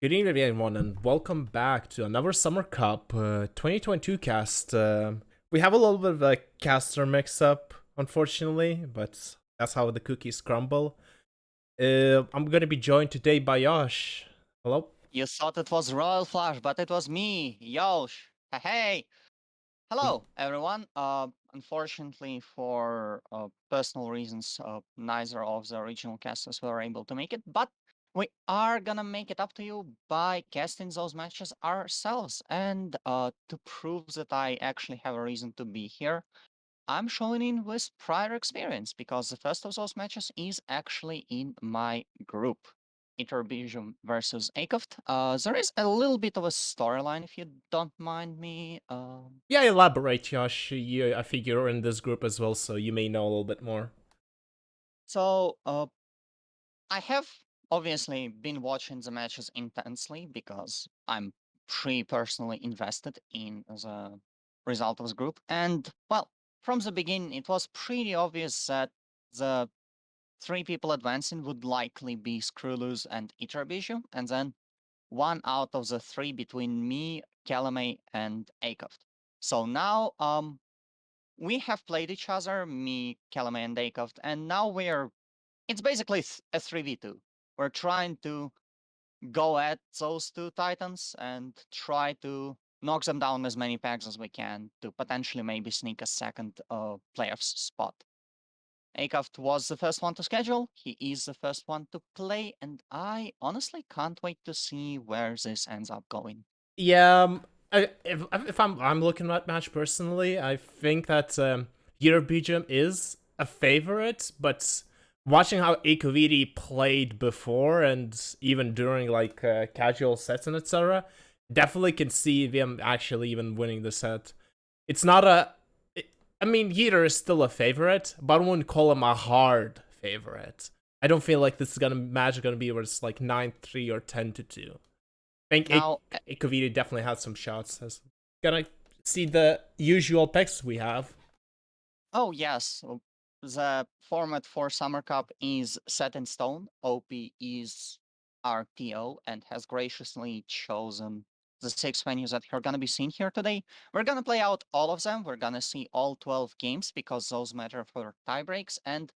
Good evening, everyone, and welcome back to another Summer Cup 2022 cast. We have a little bit of a caster mix-up, unfortunately, but that's how the cookies crumble. I'm gonna be joined today by Yash. Hello. You thought it was Royal Flush, but it was me, Yosh. Hey, hello everyone. Unfortunately, for personal reasons, neither of the original casters were able to make it, but we are gonna make it up to you by casting those matches ourselves. And to prove that I actually have a reason to be here, I'm showing in with prior experience because the first of those matches is actually in my group. Ytterbijum versus AiCoVT. There is a little bit of a storyline if you don't mind me. Yeah, elaborate, Yash. I think you're in this group as well, so you may know a little bit more. So, I have obviously been watching the matches intensely because I'm pretty personally invested in the result of the group. And, well, from the beginning, it was pretty obvious that the three people advancing would likely be Screwloose and Ytterbijum, and then one out of the three between me, Calamay, and AiCoVT. So now we have played each other, me, Calamay, and AiCoVT, and now it's basically a 3v2. We're trying to go at those two titans and try to knock them down as many packs as we can to potentially maybe sneak a second playoffs spot. AiCoVT was the first one to schedule, he is the first one to play, and I honestly can't wait to see where this ends up going. Yeah, if I'm looking at match personally, I think that Ytterbijum is a favorite, but watching how AiCoVT played before and even during like casual sets and etc., definitely can see them actually even winning the set. It's not a, I mean, Yeater is still a favorite, but I wouldn't call him a hard favorite. I don't feel like this is gonna match gonna be where it's like 9-3 or 10-2. I think Now, AiCoVT definitely has some shots. As gonna see the usual picks we have. oh yes, the format for Summer Cup is set in stone. OP is RTO and has graciously chosen the 6 venues that are going to be seen here today. We're going to play out all of them. We're going to see all 12 games because those matter for tiebreaks. And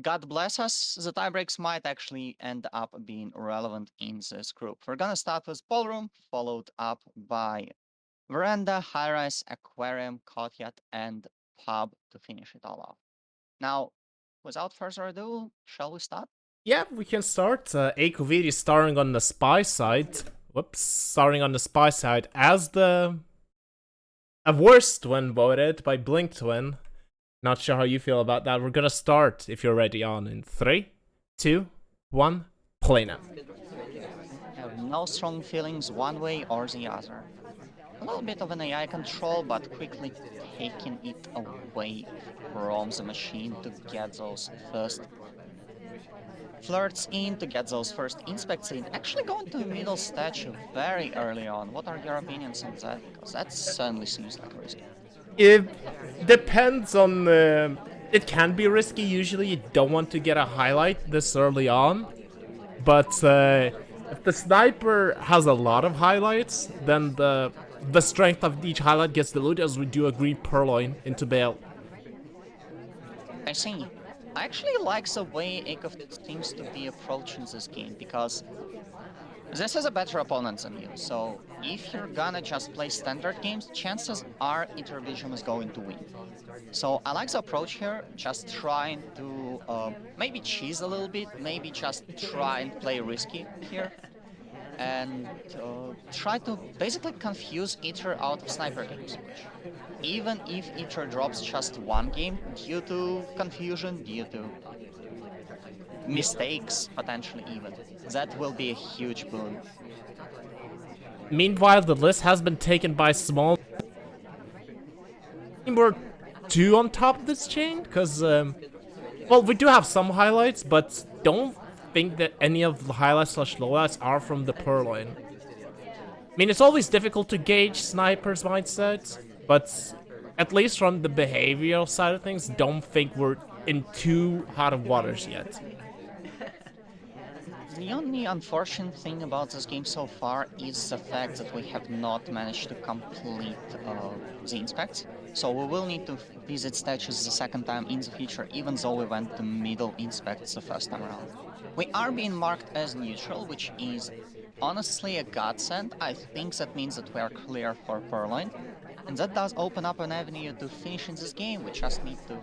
God bless us, the tiebreaks might actually end up being relevant in this group. We're going to start with Ballroom, followed up by Veranda, High-Rise, Aquarium, Courtyard, and Pub to finish it all off. Now, without further ado, shall we start? Yeah, we can start. AiCoVT is starting on the spy side. Whoops, starting on the spy side as the a worst twin voted by Blink Twin. Not sure how you feel about that. We're gonna start if you're ready on in 3, 2, 1, play now. I have no strong feelings one way or the other. A little bit of an AI control, but quickly taking it away from the machine to get those first flirts in, to get those first inspects in. Actually going to middle statue very early on. What are your opinions on that? Because that certainly seems like risky. It depends on. It can be risky. Usually, you don't want to get a highlight this early on. But if the sniper has a lot of highlights, then the strength of each highlight gets diluted as we do a green purloin into bail. I see. I actually like the way AiCoVT seems to be approaching this game because this is a better opponent than you. So if you're gonna just play standard games, chances are Ytterbijum is going to win. So I like the approach here, just trying to maybe cheese a little bit, maybe just try and play risky here, and try to basically confuse Iter out of sniper games. Even if Iter drops just one game due to confusion, due to mistakes, potentially even, that will be a huge boon. Meanwhile, the list has been taken by small. We're two on top of this chain because, well, we do have some highlights, but don't think that any of the highlights slash lowlights are from the purloin. I mean, it's always difficult to gauge snipers' mindsets, but at least from the behavioral side of things, don't think we're in too hot of waters yet. The only unfortunate thing about this game so far is the fact that we have not managed to complete the inspects. So we will need to visit statues the second time in the future, even though we went to middle inspects the first time around. We are being marked as neutral, which is honestly a godsend. I think that means that we are clear for Purloin. And that does open up an avenue to finish in this game. We just need to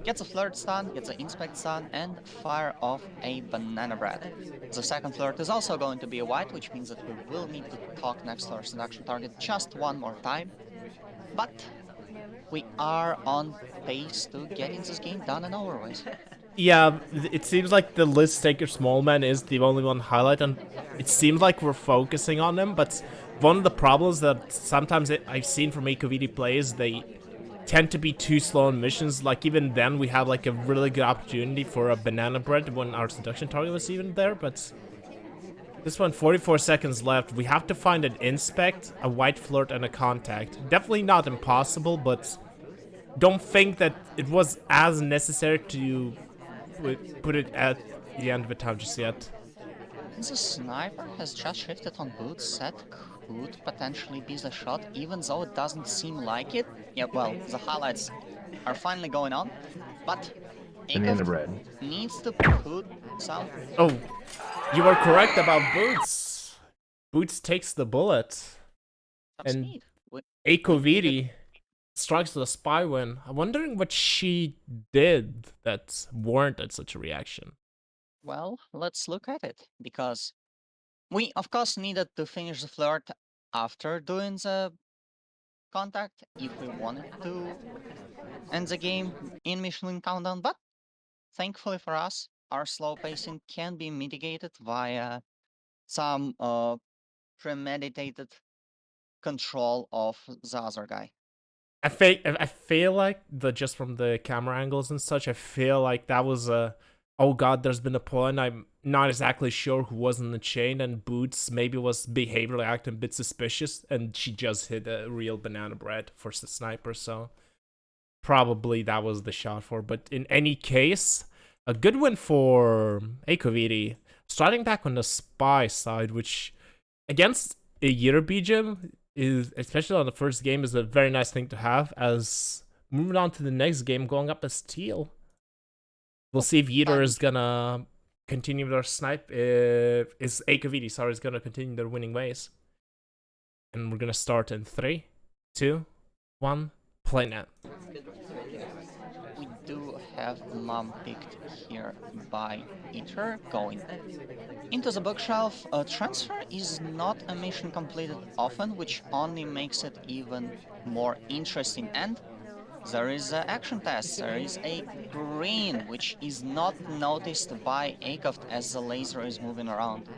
get the flirt stun, get the inspect stun, and fire off a banana bread. The second flirt is also going to be a white, which means that we will need to talk next to our seduction target just one more time. But we are on pace to getting this game done and over with. Yeah, it seems like the list taker Smallman is the only one highlight, and it seems like we're focusing on them, but one of the problems that sometimes I've seen from AiCoVT players, they tend to be too slow on missions. Like, even then, we had like a really good opportunity for a banana bread when our seduction target was even there, but this one, 44 seconds left. We have to find an inspect, a white flirt, and a contact. Definitely not impossible, but don't think that it was as necessary to put it at the end of the time just yet. The sniper has just shifted on boots. That could potentially be the shot, even though it doesn't seem like it. Yeah, well, the highlights are finally going on, but AiCoVT needs to put some... Oh, you were correct about Boots. Boots takes the bullet. And speed. AiCoVT strikes with a spy win. I'm wondering what she did that warranted such a reaction. Well, let's look at it, because we, of course, needed to finish the flirt after doing the contact if we wanted to end the game in Michelin Countdown, but thankfully for us, our slow pacing can be mitigated via some premeditated control of the other guy. I feel like just from the camera angles and such, I feel like that was a, oh god, there's been a pull, and I'm not exactly sure who was in the chain, and Boots maybe was behaviorally acting a bit suspicious, and she just hit a real banana bread for the sniper, so probably that was the shot for. But in any case, a good win for AiCoVT. Starting back on the spy side, which against a Ytterbijum is, especially on the first game, is a very nice thing to have. As moving on to the next game, going up as Teal. We'll see if Ytter is gonna continue their snipe. Is AiCoVT, sorry, is gonna continue their winning ways. And we're gonna start in 3, 2, 1, play now. We do have Mom picked here by Ytter, going into the bookshelf. Transfer is not a mission completed often, which only makes it even more interesting. And there is an action test. There is a green, which is not noticed by AiCoVT as the laser is moving around.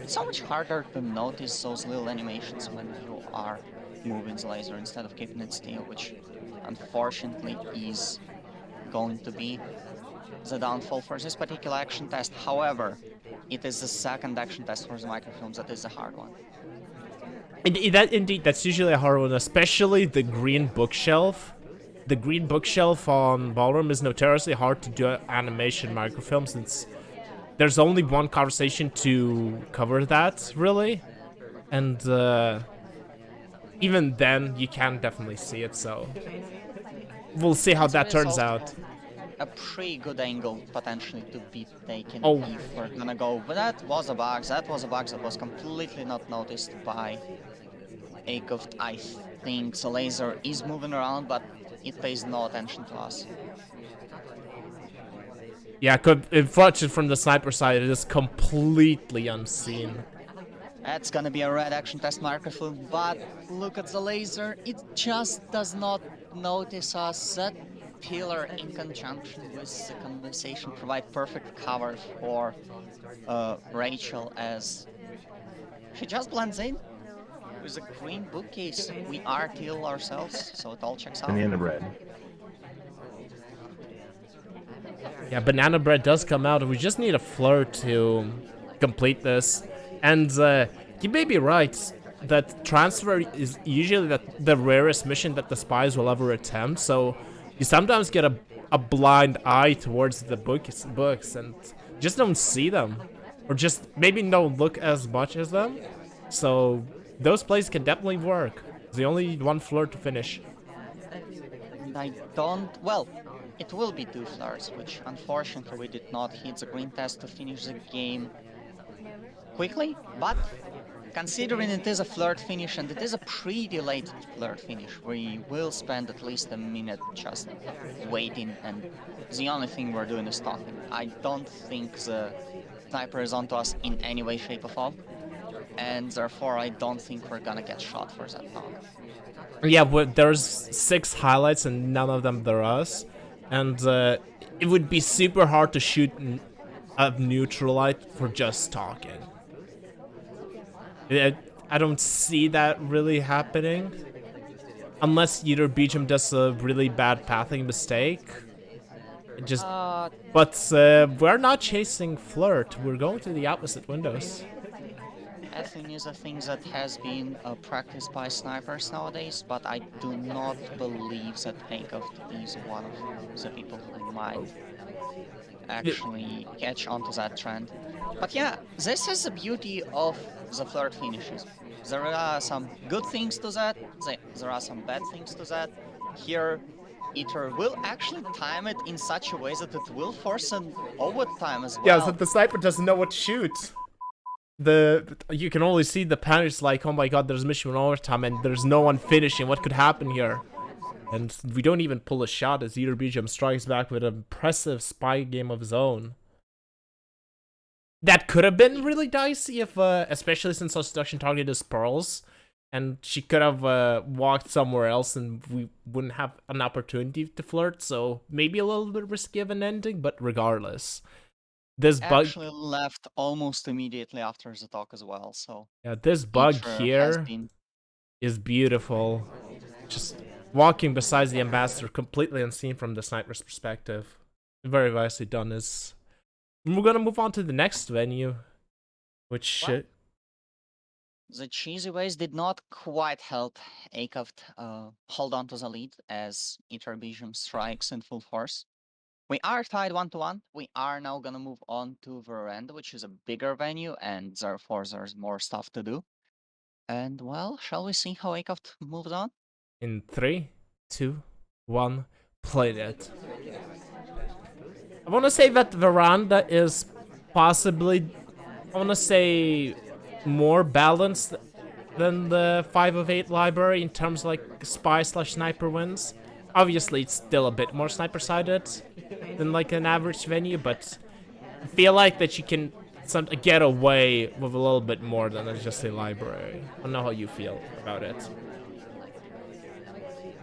It's so much harder to notice those little animations when you are moving the laser instead of keeping it still, which unfortunately is going to be the downfall for this particular action test. However, it is the second action test for the microfilms that is a hard one. Indeed, that's usually a hard one, especially the green bookshelf. The green bookshelf on Ballroom is notoriously hard to do animation microfilm, since there's only one conversation to cover that, really. And even then, you can definitely see it, so we'll see how that turns out. A pretty good angle potentially to be taken Oh. if we're gonna go. But that was a bug. That was a bug that was completely not noticed by AiCoVT. I think the laser is moving around, but it pays no attention to us. Yeah, if watching from the sniper side, it is completely unseen. That's gonna be a red action test microfilm, but look at the laser. It just does not notice us. That pillar in conjunction with the conversation provide perfect cover for Rachel, as she just blends in with a green bookcase. We are Teal ourselves, so it all checks out. Banana bread. Yeah, banana bread does come out, and we just need a flirt to complete this. And you may be right that transfer is usually the rarest mission that the spies will ever attempt, so you sometimes get a blind eye towards the books and just don't see them. or just maybe don't look as much as them. So those plays can definitely work. It's the only one flirt to finish. And I don't. Well, it will be two flirts, which unfortunately we did not hit the green test to finish the game quickly. But considering it is a flirt finish and it is a pre-delayed flirt finish, we will spend at least a minute just waiting, and the only thing we're doing is talking. I don't think the sniper is onto us in any way, shape, or form, and therefore I don't think we're gonna get shot for that talk. Yeah, but there's 6 highlights and none of them are us, and it would be super hard to shoot a neutralite for just talking. I don't see that really happening. Unless Ytterbijum does a really bad pathing mistake. But we're not chasing flirt. We're going to the opposite windows. Pathing is a thing that has been practiced by snipers nowadays, but I do not believe that AiCoVT is one of the people who might actually catch onto that trend. But yeah, this is the beauty of the flirt finishes. There are some good things to that, there are some bad things to that. Here, Eater will actually time it in such a way that it will force an overtime as well. Yeah, so the sniper doesn't know what to shoot. You can only see the panic like, oh my god, there's mission overtime and there's no one finishing. What could happen here? And we don't even pull a shot as Ytterbijum strikes back with an impressive spy game of his own. That could have been really dicey if, especially since our seduction target is Pearls, and she could have walked somewhere else and we wouldn't have an opportunity to flirt, so maybe a little bit risky of an ending, but regardless. This bug actually left almost immediately after the talk as well, so... Yeah, this bug here is beautiful. Just walking beside the ambassador, completely unseen from the sniper's perspective. Very nicely done. We're gonna move on to the next venue, which... Well, the cheesy ways did not quite help AiCoVT hold on to the lead as Ytterbijum strikes in full force. We are tied 1-1. We are now gonna move on to Veranda, which is a bigger venue, and therefore there's more stuff to do. And well, shall we see how AiCoVT moves on? In 3, 2, 1, play that. I want to say that Veranda is possibly, I want to say, more balanced than the 5 of 8 library in terms of like spy/sniper wins. Obviously, it's still a bit more sniper-sided than like an average venue, but I feel like that you can get away with a little bit more than just a library. I don't know how you feel about it.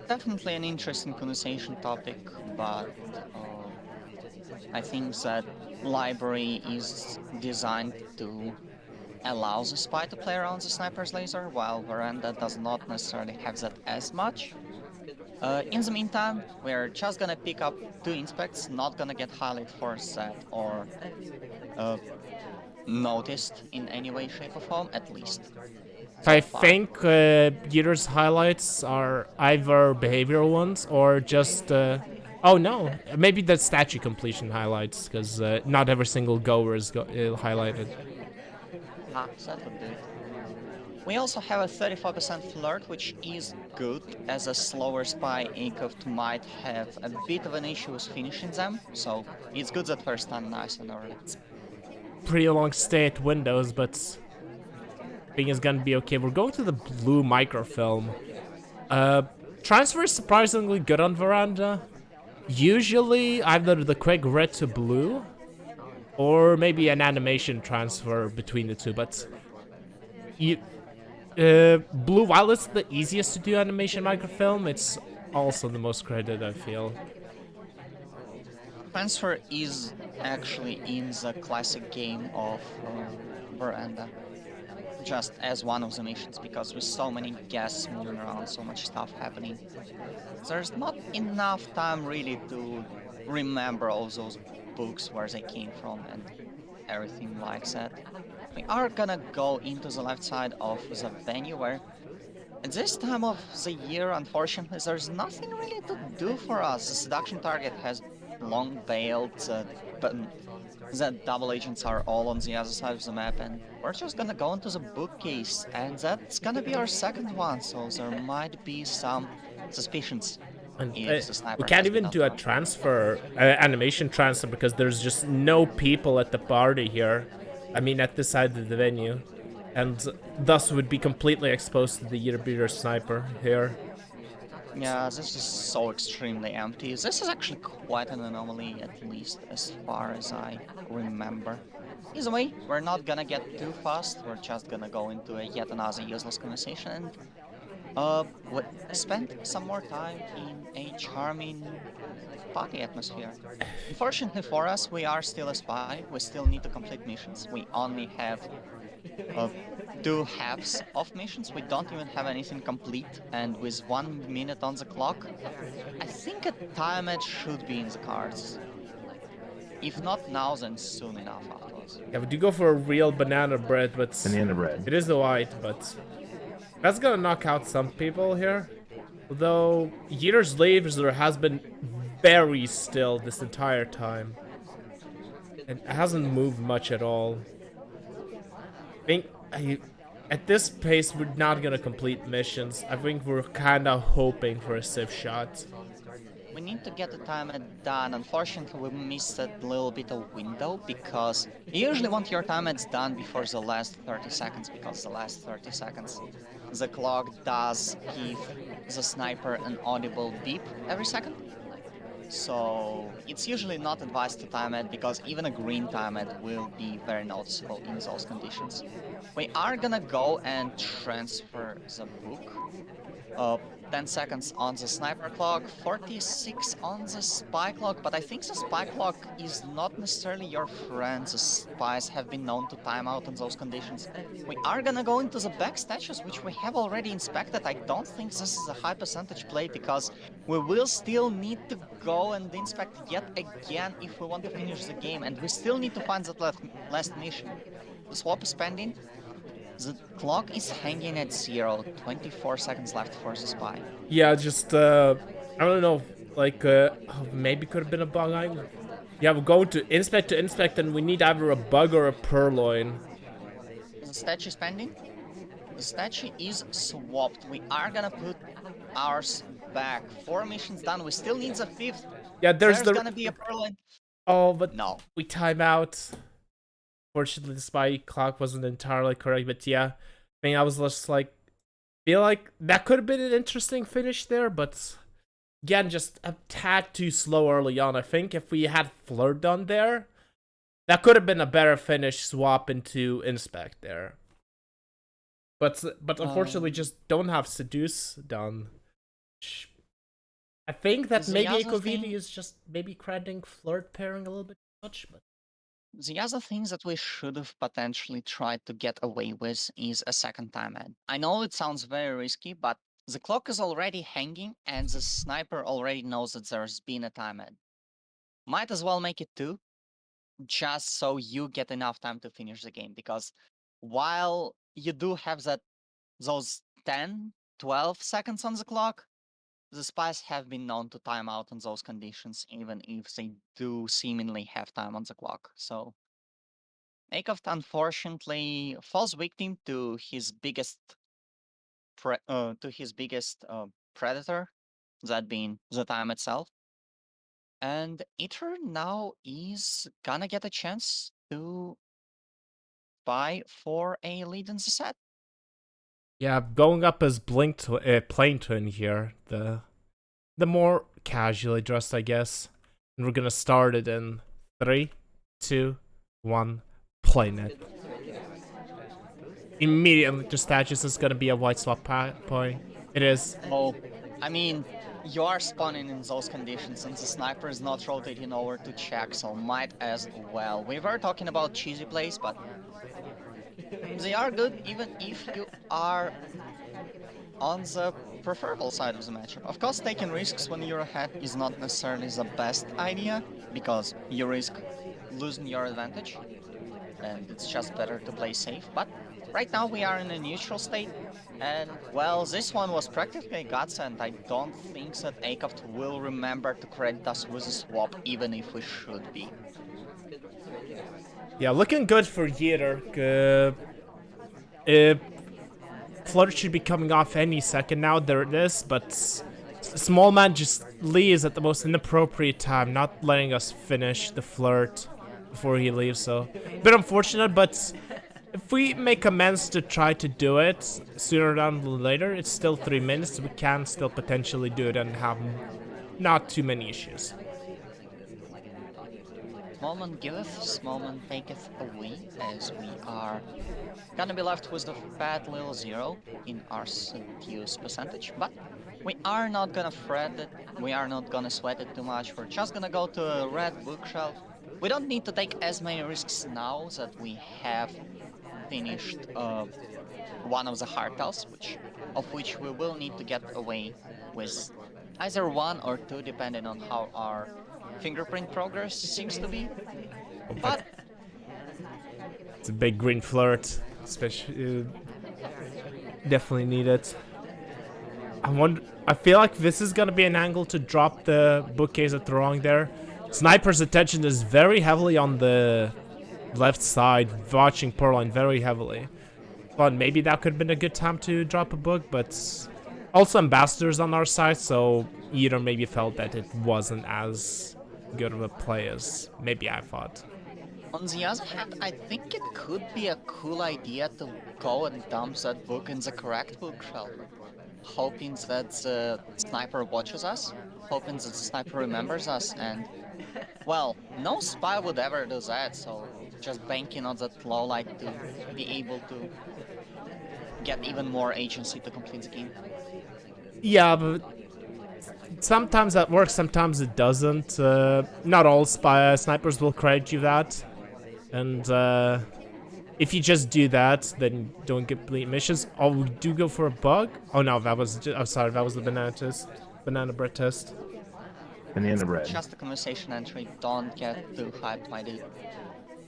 Definitely an interesting conversation topic, but I think that library is designed to allow the spy to play around the sniper's laser, while Veranda does not necessarily have that as much. In the meantime, we're just gonna pick up 2 inspects, not gonna get highlight for that or noticed in any way, shape, or form, at least. I think Ytter's highlights are either behavioral ones or just... oh no, maybe the statue completion highlights, because not every single goer is highlighted. Ah, that would do it. We also have a 34% flirt, which is good, as a slower spy AiCoVT might have a bit of an issue with finishing them, so it's good that we're stunned nice and early. Pretty long stay at windows, but I think it's gonna be okay. We're going to the blue microfilm. Transfer is surprisingly good on Veranda. Usually either the quick red to blue, or maybe an animation transfer between the two, but blue, while it's the easiest to do animation microfilm, it's also the most credited, I feel. Transfer is actually in the classic game of Veranda, just as one of the missions, because with so many guests moving around, so much stuff happening, there's not enough time really to remember all those books, where they came from and everything like that. We are gonna go into the left side of the venue, where at this time of the year, unfortunately, there's nothing really to do for us. The seduction target has long bailed, that double agents are all on the other side of the map, and we're just gonna go into the bookcase, and that's gonna be our second one, so there might be some suspicions And if the we sniper can't has been even on do a top. transfer, animation transfer, because there's just no people at the party here. I mean, at this side of the venue. And thus would be completely exposed to the Ytterbium sniper here. Yeah, this is so extremely empty. This is actually quite an anomaly, at least as far as I remember. Either way, we're not gonna get too fast, we're just gonna go into a yet another useless conversation and spend some more time in a charming party atmosphere. Unfortunately for us, we are still a spy. We still need to complete missions. We only have uh, two halves of missions. We don't even have anything complete. And with 1 minute on the clock, I think a timeout should be in the cards. If not now, then soon enough afterwards. Yeah, we do go for a real banana bread, but Banana bread. it is the white, but that's gonna knock out some people here. Although Yeater's laser has been very still this entire time. It hasn't moved much at all. At this pace, we're not gonna complete missions. I think we're kinda hoping for a safe shot. We need to get the timer done. Unfortunately, we missed that little bit of window because you usually want your timers done before the last 30 seconds because the last 30 seconds, the clock does give the sniper an audible beep every second. So it's usually not advised to time it because even a green time it will be very noticeable in those conditions. We are gonna go and transfer the book. Uh, 10 seconds on the sniper clock, 46 on the spy clock, but I think the spy clock is not necessarily your friend. The spies have been known to time out in those conditions. We are gonna go into the back statues, which we have already inspected. I don't think this is a high percentage play because we will still need to go and inspect yet again if we want to finish the game, and we still need to find that last mission. The swap is pending. The clock is hanging at 0, 24 seconds left for the spy. Yeah, just I don't know, like maybe could have been a bug. Yeah, we're going to inspect, and we need either a bug or a purloin. The statue is pending. The statue is swapped. We are gonna put ours back. 4 missions done. We still need the 5th. Yeah, there's gonna be a purloin. Oh, but No. we time out. Fortunately, the spy clock wasn't entirely correct, but yeah, I mean, I was just like, feel like that could have been an interesting finish there, but again, just a tad too slow early on. I think if we had Flirt done there, that could have been a better finish swap into Inspect there. But unfortunately, just don't have Seduce done. I think that maybe AiCoVT is just maybe crediting Flirt pairing a little bit too much, but the other thing that we should have potentially tried to get away with is a second time ad. I know it sounds very risky, but the clock is already hanging and the sniper already knows that there's been a time ad. Might as well make it 2, just so you get enough time to finish the game, because while you do have those 10, 12 seconds on the clock, the spies have been known to time out in those conditions, even if they do seemingly have time on the clock. So AiCoVT unfortunately falls victim to his biggest predator, that being the time itself. And Ytter now is gonna get a chance to buy for a lead in the set. yeah, going up as Plane Twin here, the more casually dressed, I guess. And we're gonna start it in 3, 2, 1, Plane it. Immediately, the statues is gonna be a white swap point. It is. Oh, I mean, you are spawning in those conditions and the sniper is not rotating over to check, so might as well. We were talking about cheesy plays, but they are good even if you are on the preferable side of the matchup. Of course, taking risks when you're ahead is not necessarily the best idea, because you risk losing your advantage, and it's just better to play safe. But right now we are in a neutral state, and well, this one was practically a godsend. I don't think that AiCoVT will remember to credit us with a swap, even if we should be. Yeah, looking good for Yeater. Uh, Flirt should be coming off any second now. There it is, but Small Man just leaves at the most inappropriate time, not letting us finish the flirt before he leaves. So, a bit unfortunate, but if we make amends to try to do it sooner rather than later, it's still 3 minutes. We can still potentially do it and have not too many issues. Small man giveth, small man taketh away, as we are gonna be left with the fat little zero in our seduce percentage, but we are not gonna fret it, we are not gonna sweat it too much, we're just gonna go to a red bookshelf. We don't need to take as many risks now that we have finished one of the hard tiles, of which we will need to get away with either one or two, depending on how our fingerprint progress seems to be. But It's a big green flirt, especially definitely need it. I feel like this is gonna be an angle to drop the bookcase at the wrong there. Sniper's attention is very heavily on the left side, watching Pearline very heavily. But maybe that could have been a good time to drop a book, but also Ambassador's on our side, so either maybe felt that it wasn't as good of a play as maybe I thought. on the other hand, I think it could be a cool idea to go and dump that book in the correct bookshelf, hoping that the sniper watches us, hoping that the sniper remembers us, and well, no spy would ever do that, so just banking on that low light to be able to get even more agency to complete the game. Yeah, but sometimes that works, sometimes it doesn't. Not all snipers will credit you that. And if you just do that, then you don't complete missions. Oh, we do go for a bug? Oh no, that was just, I'm sorry, that was the banana test. Banana bread test. Banana bread. Just a conversation entry, don't get too hyped, my dude.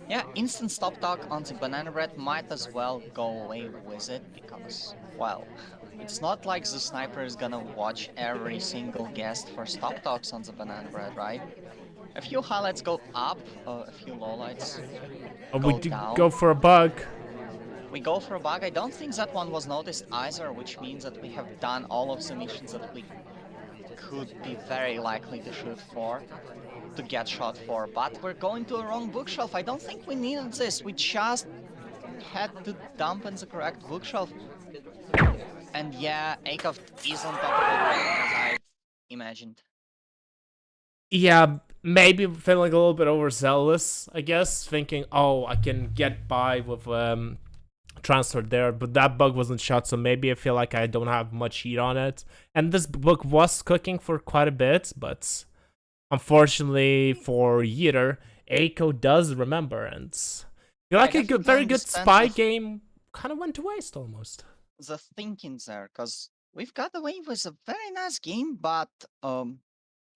Yeah, instant stop talk on the banana bread might as well go away with it, because, well, it's not like the sniper is gonna watch every single guest for stop talks on the banana bread, right? A few highlights go up, a few lowlights Oh, go we do down. go for a bug. We go for a bug. I don't think that one was noticed either, which means that we have done all of the missions that we could be very likely to shoot for, to get shot for, but we're going to a wrong bookshelf. I don't think we needed this. We just had to dump in the correct bookshelf. And yeah, AiCoVT is on top of it as I imagined. Yeah, maybe feeling a little bit overzealous, I guess, thinking, oh, I can get by with transfer there, but that bug wasn't shot, so maybe I feel like I don't have much heat on it. And this book was cooking for quite a bit, but unfortunately for Yeater, Aiko does remember, and I feel like a good, very good spy game kind of went to waste almost. The thinking there, because we've got away with a very nice game, but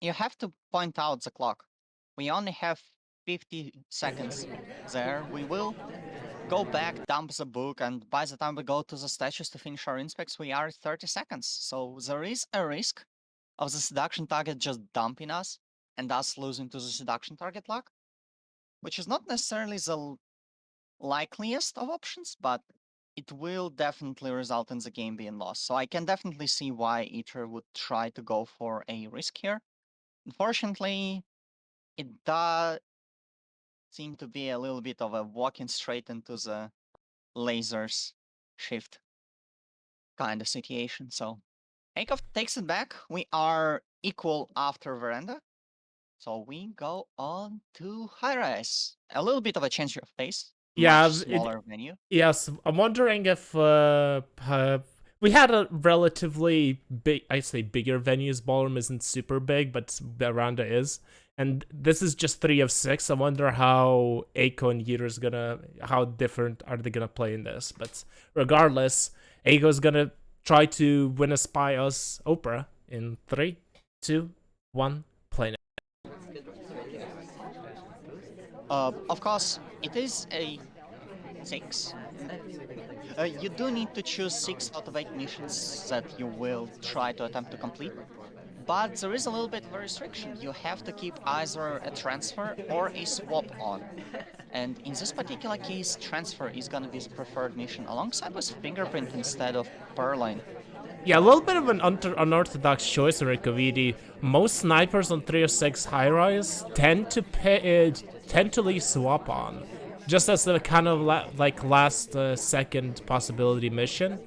you have to point out the clock. We only have 50 seconds there. We will go back, dump the book, and by the time we go to the statues to finish our inspects, we are at 30 seconds. So there is a risk of the seduction target just dumping us and us losing to the seduction target lock, which is not necessarily the likeliest of options, but it will definitely result in the game being lost. So I can definitely see why Eater would try to go for a risk here. Unfortunately, it does seem to be a little bit of a walking straight into the lasers shift kind of situation. So AiCoVT takes it back. We are equal after Veranda. So we go on to high rise. A little bit of a change of pace. Yeah, Much smaller venue. Yes, I'm wondering if we had a relatively big, I say bigger venues. Ballroom isn't super big, but Veranda is. And this is just 3 of 6. I wonder how Aiko and Yeater is gonna, how different are they gonna play in this. But regardless, Aiko's gonna try to win a Spy Us Opera in 3, 2, 1, play now. Of course, it is a 6. You do need to choose 6 out of 8 missions that you will try to attempt to complete. But there is a little bit of a restriction. You have to keep either a transfer or a swap on. And in this particular case, transfer is gonna be the preferred mission alongside with fingerprint instead of purloin. Yeah, a little bit of an unorthodox choice, AiCoVT. Most snipers on 306 high-rise tend to leave swap on, just as a kind of like last second possibility mission,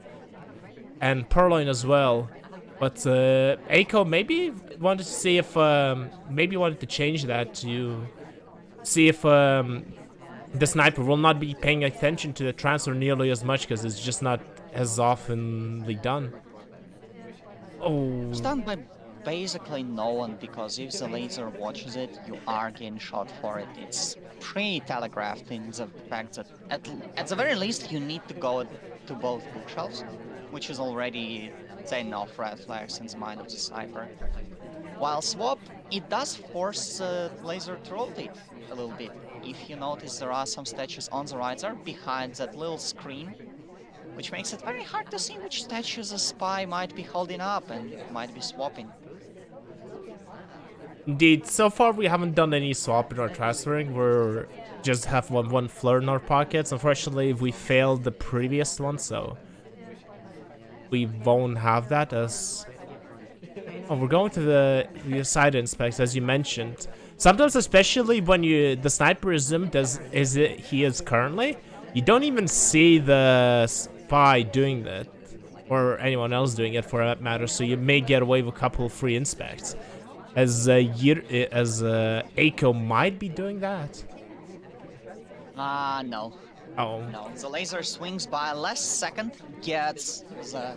and purloin as well. But Aiko maybe wanted to see if maybe wanted to change that to see if the sniper will not be paying attention to the transfer nearly as much because it's just not as oftenly done. It's Oh, done by basically no one, because if the laser watches it, you are getting shot for it. It's pre-telegraphed in the fact that at the very least you need to go to both bookshelves, which is already enough red flags in the mind of the sniper. While swap, it does force the laser to rotate a little bit. If you notice, there are some statues on the right there behind that little screen, which makes it very hard to see which statues a spy might be holding up and might be swapping. indeed. So far, we haven't done any swapping or transferring. We're just have one flirt in our pockets. Unfortunately, we failed the previous one, so we won't have that as. Oh, we're going to the side inspects, as you mentioned. Sometimes, especially when the sniper is zoomed as he is currently, you don't even see the spy doing that, or anyone else doing it for that matter. So you may get away with a couple of free inspects, as Aiko might be doing that. No. Oh, No, the laser swings by last second, gets the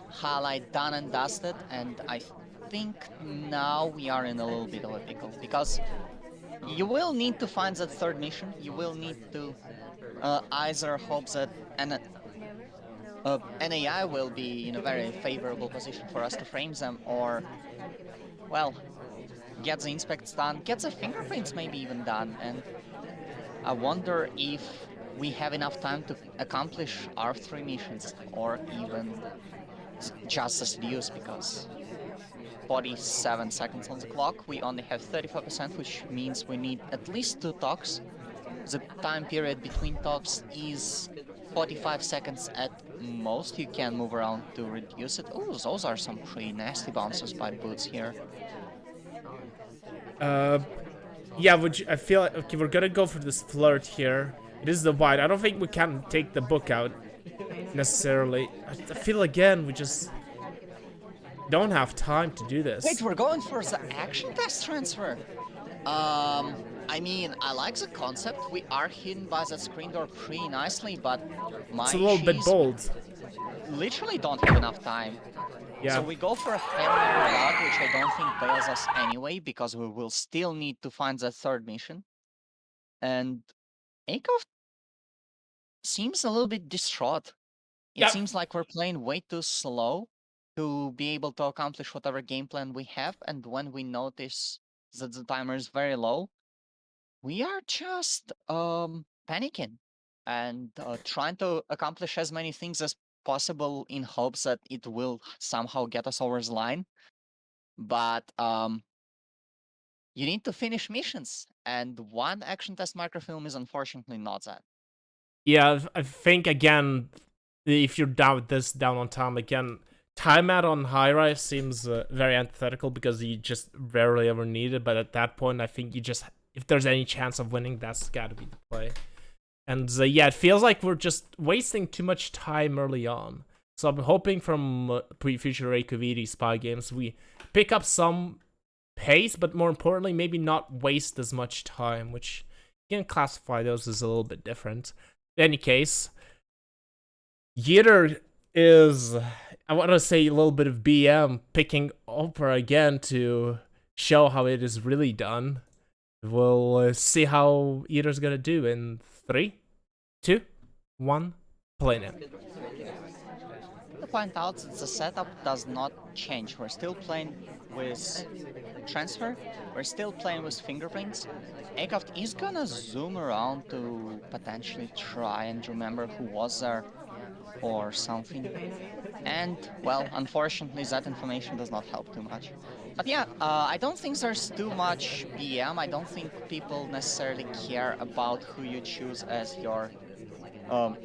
highlight done and dusted, and I think now we are in a little bit of a pickle, because you will need to find that third mission. You will need to either hope that an AI will be in a very favorable position for us to frame them, or, well, get the inspects done, get the fingerprints maybe even done, and I wonder if we have enough time to accomplish our 3 missions, or even just the seduce, because 47 seconds on the clock, we only have 35%, which means we need at least 2 talks. The time period between talks is 45 seconds at most. You can move around to reduce it. Oh, those are some pretty nasty bounces by boots here. yeah. I feel like, okay, we're gonna go for this flirt here. It is the wide. I don't think we can take the book out necessarily. I feel again we just don't have time to do this. Wait, we're going for the action test transfer. I mean, I like the concept. We are hidden by that screen door pretty nicely, but my It's a little bit bold. literally don't have enough time. Yeah. So we go for a Hail Mary route, which I don't think bails us anyway, because we will still need to find the third mission. And AiCoVT seems a little bit distraught. It Yeah. seems like we're playing way too slow to be able to accomplish whatever game plan we have, and when we notice that the timer is very low, we are just panicking and trying to accomplish as many things as possible in hopes that it will somehow get us over the line. But you need to finish missions, and one action test microfilm is unfortunately not that. Yeah, I think again, if you're down with this down on time again, timeout on high rise seems very antithetical because you just rarely ever need it. But at that point, I think you just, if there's any chance of winning, that's got to be the play. And yeah, it feels like we're just wasting too much time early on. So I'm hoping from future AiCoVT spy games we pick up some pace, but more importantly, maybe not waste as much time, which you can classify those as a little bit different. In any case, Yitter is, I want to say, a little bit of BM picking Opera again to show how it is really done. We'll see how Yitter's gonna do in 3, 2, 1, play now. To point out that the setup does not change. We're still playing with transfer, we're still playing with fingerprints. AiCoVT is gonna zoom around to potentially try and remember who was there or something. And, well, unfortunately, that information does not help too much. But yeah, I don't think there's too much BM. I don't think people necessarily care about who you choose as your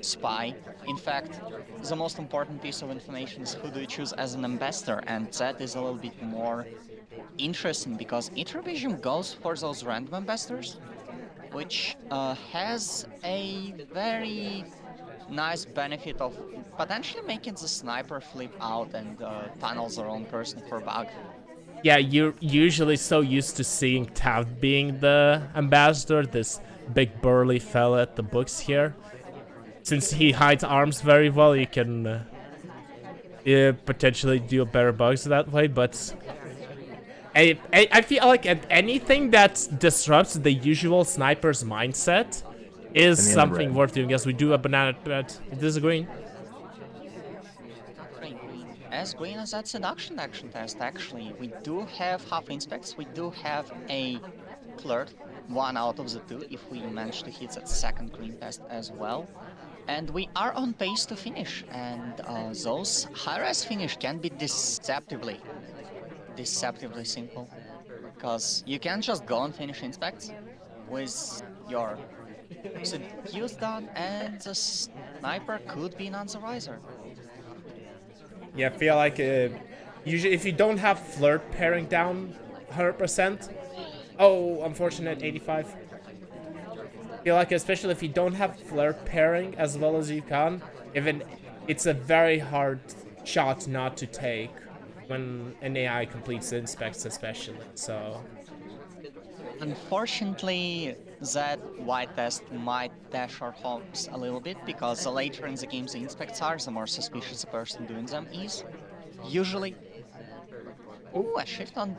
spy. In fact, the most important piece of information is who do you choose as an ambassador, and that is a little bit more interesting because Ytterbijum goes for those random ambassadors, which has a very nice benefit of potentially making the sniper flip out and tunnel their own person for bug. Yeah, you're usually so used to seeing Tav being the ambassador, this big burly fella at the books here. Since he hides arms very well, you can potentially do better bugs that way, but I feel like anything that disrupts the usual sniper's mindset is Banana something bread. worth doing. Yes, we do a banana bread. It is green. Green, green. As green as that seduction action test, actually. We do have half inspects, we do have a flirt, one out of the two, if we manage to hit that second green test as well. And we are on pace to finish, and those high-res finish can be deceptively simple. Because you can just go and finish inspects with your seduce done, and the sniper could be none the wiser. Yeah, I feel like usually if you don't have flirt pairing down 100%, oh, unfortunate 85. I feel like especially if you don't have flirt pairing as well as you can, even it's a very hard shot not to take when an AI completes inspects especially. So Unfortunately, that white test might dash our hopes a little bit because the later in the game the inspects are, the more suspicious the person doing them is. Usually. Ooh, a shift on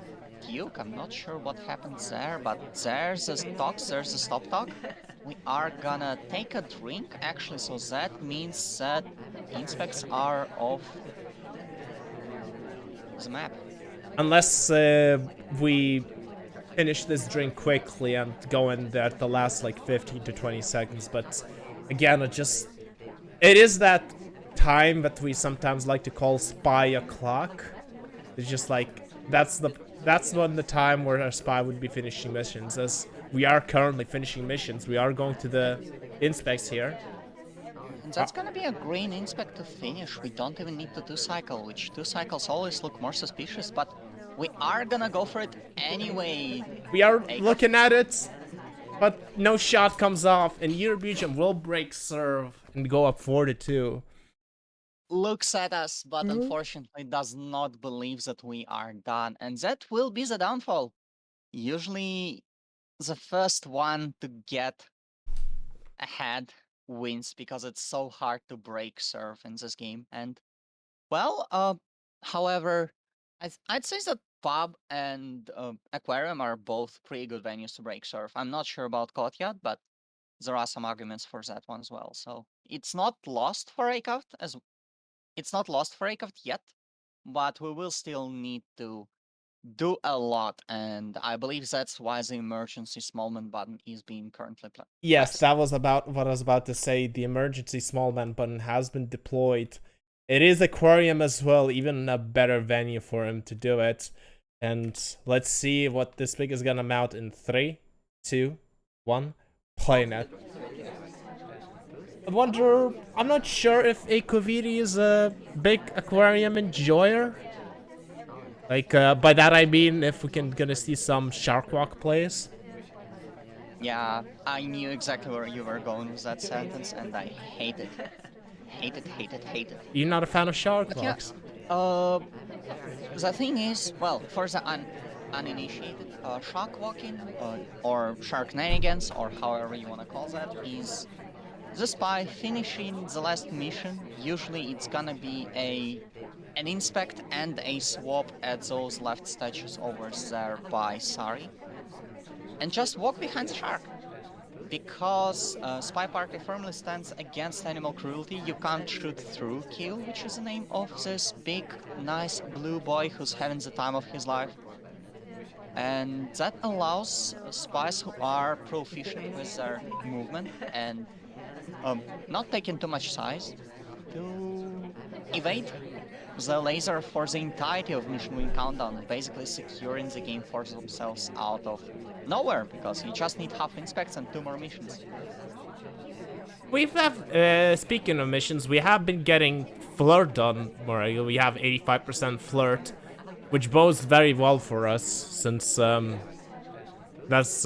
Duke. I'm not sure what happens there, but there's a talk, there's a stop talk. We are gonna take a drink, actually, so that means that inspects are off the map. unless we finish this drink quickly and go in there at the last like 15 to 20 seconds, but again, it is that time that we sometimes like to call spy o'clock. It's just like that's when the time where a spy would be finishing missions. As we are currently finishing missions, we are going to the inspects here. And that's gonna be a green inspect to finish. We don't even need to do cycle, which two cycles always look more suspicious, but we are gonna go for it anyway. We are Take looking at it, but no shot comes off, and Ytterbijum will break serve and go up 4-2. Looks at us, but unfortunately does not believe that we are done. And that will be the downfall. Usually, the first one to get ahead wins because it's so hard to break serve in this game. And, well, however, I'd say that Pub and Aquarium are both pretty good venues to break serve. I'm not sure about Courtyard, but there are some arguments for that one as well. So it's not lost for AiCoVT as it's not lost for AiCoVT yet, but we will still need to do a lot, and I believe that's why the emergency smallman button is being currently Yes, pressed. that was about what I was about to say. The emergency small man button has been deployed. It is Aquarium as well, even a better venue for him to do it. And let's see what this pick is gonna mount in 3, 2, 1. Playing it. I wonder. I'm not sure if AiCoVT is a big Aquarium enjoyer. Like by that I mean if we can gonna see some Shark Walk plays. Yeah, I knew exactly where you were going with that sentence, and I hate it. Hate it, hate it, hate it. You're not a fan of Shark But yeah, Walks. the thing is, well, for the uninitiated, shark walking, or sharknanigans, or however you want to call that, is the spy finishing the last mission. Usually it's gonna be an inspect and a swap at those left statues over there by Sari. And just walk behind the shark. Because SpyParty firmly stands against animal cruelty, you can't shoot through kill, which is the name of this big, nice blue boy who's having the time of his life. And that allows spies who are proficient with their movement and not taking too much size to evade the laser for the entirety of Mission Win Countdown, basically securing the game for themselves out of nowhere, because you just need half inspects and 2 more missions. Speaking of missions, we have been getting flirt done more. We have 85% flirt, which bodes very well for us, since that's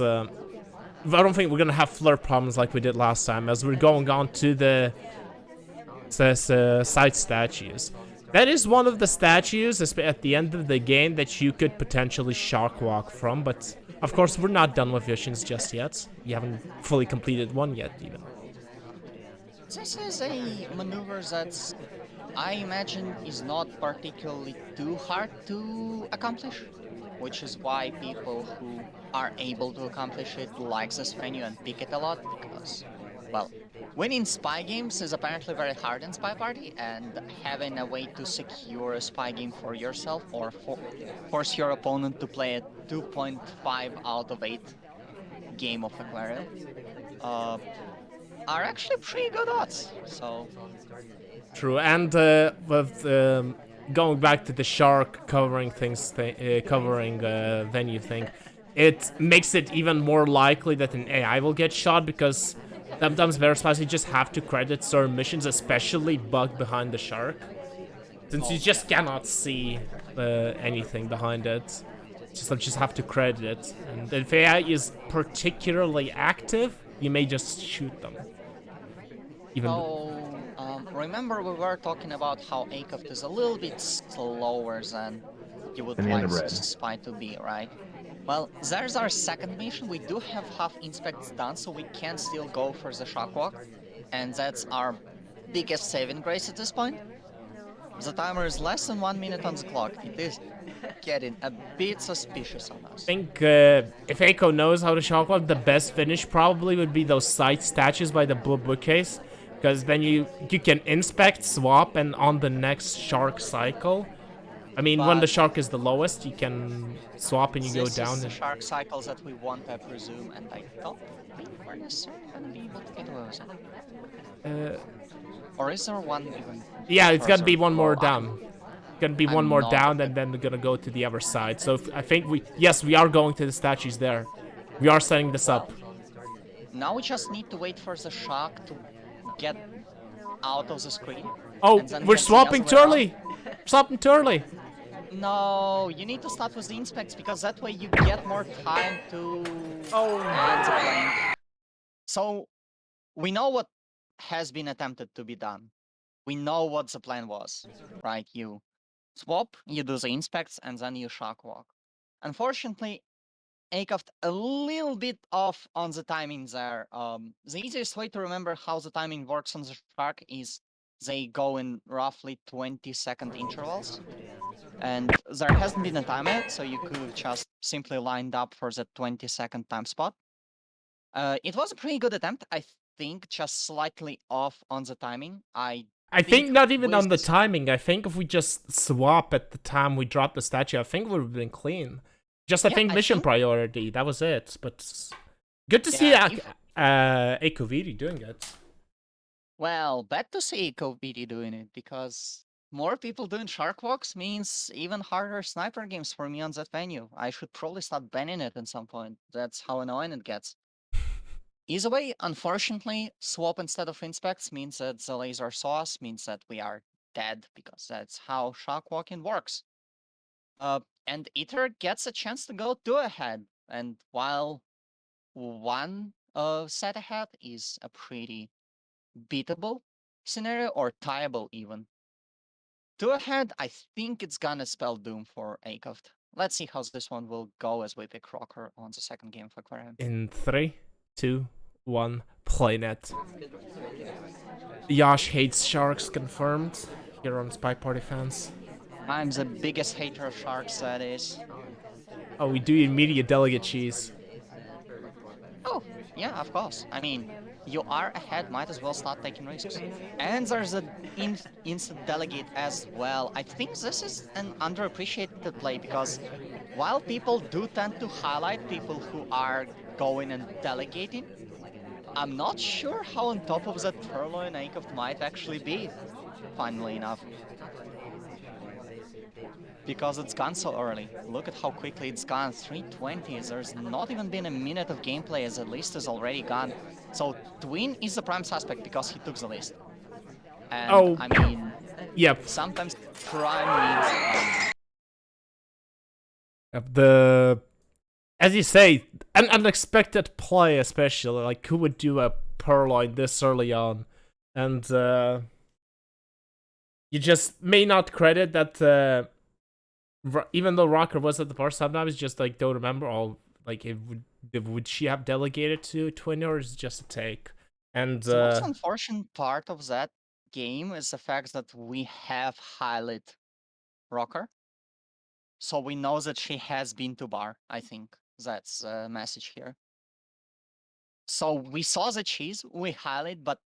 I don't think we're gonna have flirt problems like we did last time, as we're going on to the side statues. That is one of the statues at the end of the game that you could potentially shark walk from, but of course we're not done with missions just yet. We haven't fully completed one yet, even. This is a maneuver that I imagine is not particularly too hard to accomplish, which is why people who are able to accomplish it like this venue and pick it a lot, because, well, winning spy games is apparently very hard in SpyParty, and having a way to secure a spy game for yourself or force your opponent to play a 2.5 out of 8 game of Aquarium are actually pretty good odds. So True, and with going back to the shark covering venue thing, it makes it even more likely that an AI will get shot, because sometimes very spies you just have to credit certain missions, especially bug behind the shark, since you just cannot see anything behind it. Just have to credit it, and if AI is particularly active, you may just shoot them. Remember we were talking about how AiCoVT is a little bit slower than you would Banana like bread. Spy to be, right? Well, there's our second mission. We do have half inspects done, so we can still go for the shock walk, and that's our biggest saving grace at this point. The timer is less than 1 minute on the clock. It is getting a bit suspicious on us. I think if Aiko knows how to shock walk, the best finish probably would be those side statues by the blue bookcase, because then you can inspect, swap, and on the next shark cycle, I mean, when the shark is the lowest, you can swap and you go down. This is the shark cycles that we want, I presume, and I don't think we're necessarily gonna be able to get away with it. Or is there one even? Yeah, it's gonna be one more Oh, down. Gonna be one more down, and then we're gonna go to the other side. So I think we are going to the statues there. We are setting this up. Now we just need to wait for the shark to get out of the screen. Oh, we're swapping too early. Swapping too early. No, you need to start with the inspects, because that way you get more time to land the plane. So we know what has been attempted to be done. We know what the plan was, right? You swap, you do the inspects, and then you shock walk. Unfortunately, AiCoVT a little bit off on the timing there. The easiest way to remember how the timing works on the shark is they go in roughly 20-second intervals. And there hasn't been a timer, so you could have just simply lined up for the 20-second time spot. It was a pretty good attempt, I think, just slightly off on the timing. I think not even on the timing. I think if we just swap at the time we drop the statue, I think we would have been clean. Just I think mission priority, that was it. But good to see AiCoVT doing it. Well, bad to see AiCoVT doing it, because more people doing shark walks means even harder sniper games for me on that venue. I should probably start banning it at some point. That's how annoying it gets. Either way, unfortunately, swap instead of inspects means that the laser saw us, means that we are dead, because that's how shark walking works. And Ytter gets a chance to go 2 ahead, and while 1 set ahead is a pretty beatable scenario, or tieable even, 2 ahead, I think it's gonna spell doom for AiCoVT. Let's see how this one will go as we pick Rocker on the second game of Aquarium. In 3, 2, 1, playnet. Yash hates sharks, confirmed. Here on SpyParty fans. I'm the biggest hater of sharks, that is. Oh, we do immediate delegate cheese. Oh, yeah, of course. I mean, you are ahead, might as well start taking risks. And there's an instant delegate as well. I think this is an underappreciated play, because while people do tend to highlight people who are going and delegating, I'm not sure how on top of that Purloin AiCoVT might actually be, funnily enough. Because it's gone so early. Look at how quickly it's gone. 320. There's not even been a minute of gameplay as the list is already gone. So Twin is the prime suspect because he took the list. And Oh, I mean, yep. sometimes prime means The as you say, an unexpected play, especially like who would do a Purloin this early on, and you just may not credit that. Even though Rocker was at the bar, sometimes just like don't remember. Or like, would she have delegated to Twin, or is it just a take? And the most unfortunate part of that game is the fact that we have highlight Rocker. So we know that she has been to bar, I think. That's the message here. So we saw the cheese, we highlight, but